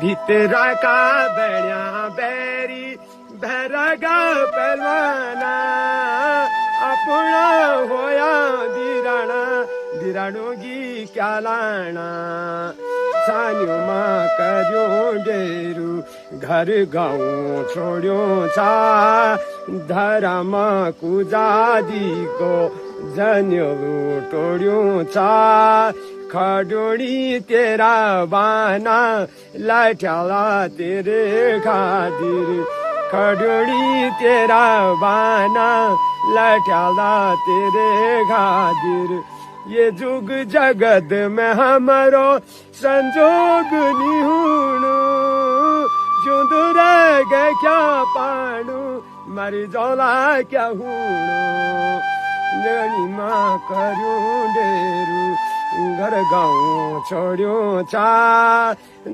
भितरा का बड़िया बैरी भैरगा परवाना अपना होया दिराना दिराणोगी क्या लाना सान्यो माँ करियो डेरू घर गाँव छोड़ियो चा धर्म कुजादी को जन्यो टोड़ियो चा खडोड़ी तेरा बाना लाठ्याला तेरे खातिर खडोड़ी तेरा बाना लाठ्याला तेरे खातिर ये जुग जगत में हमारो संजोग निहुणु जुद रह गए क्या पाणु मर जाला क्या हुणु माँ करूं डेरू घर गाँव छोड़ियो चा